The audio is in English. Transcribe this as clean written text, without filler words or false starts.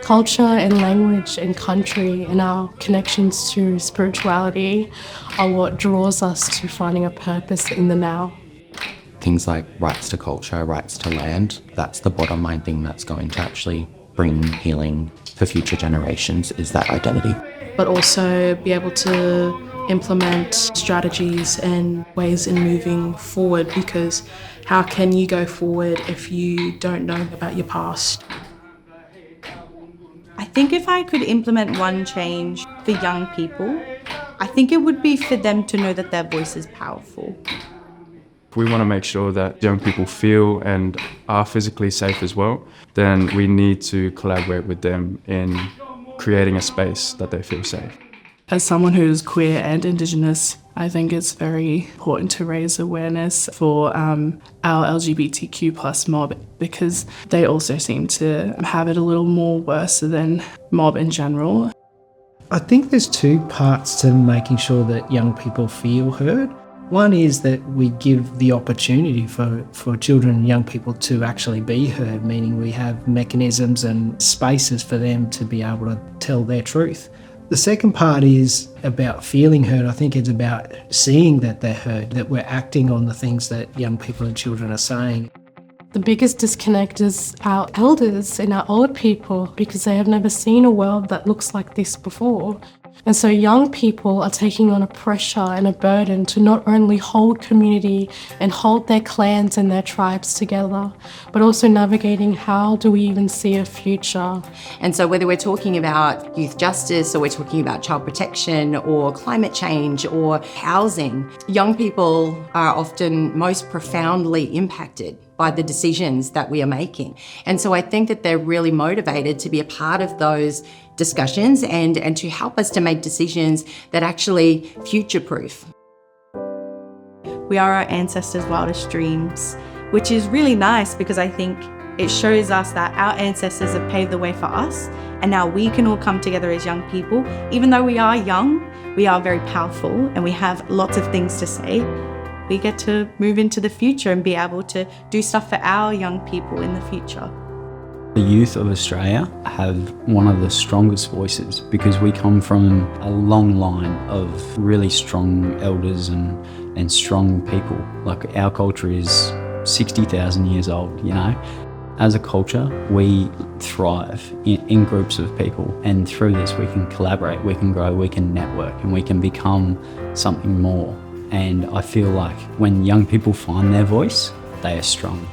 Culture and language and country and our connections to spirituality are what draws us to finding a purpose in the now. Things like rights to culture, rights to land, that's the bottom line thing that's going to actually bring healing for future generations, is that identity. But also be able to implement strategies and ways in moving forward, because how can you go forward if you don't know about your past? I think if I could implement one change for young people, I think it would be for them to know that their voice is powerful. We want to make sure that young people feel and are physically safe as well, then we need to collaborate with them in creating a space that they feel safe. As someone who's queer and Indigenous, I think it's very important to raise awareness for our LGBTQ plus mob, because they also seem to have it a little more worse than mob in general. I think there's two parts to making sure that young people feel heard. One is that we give the opportunity for children and young people to actually be heard, meaning we have mechanisms and spaces for them to be able to tell their truth. The second part is about feeling heard. I think it's about seeing that they're heard, that we're acting on the things that young people and children are saying. The biggest disconnect is our elders and our old people, because they have never seen a world that looks like this before. And so young people are taking on a pressure and a burden to not only hold community and hold their clans and their tribes together, but also navigating how do we even see a future. And so whether we're talking about youth justice, or we're talking about child protection or climate change or housing, young people are often most profoundly impacted by the decisions that we are making. And so I think that they're really motivated to be a part of those discussions and to help us to make decisions that actually future-proof. We are our ancestors' wildest dreams, which is really nice because I think it shows us that our ancestors have paved the way for us, and now we can all come together as young people. Even though we are young, we are very powerful and we have lots of things to say. We get to move into the future and be able to do stuff for our young people in the future. The youth of Australia have one of the strongest voices because we come from a long line of really strong elders and strong people. Like, our culture is 60,000 years old, you know. As a culture, we thrive in groups of people, and through this we can collaborate, we can grow, we can network, and we can become something more. And I feel like when young people find their voice, they are strong.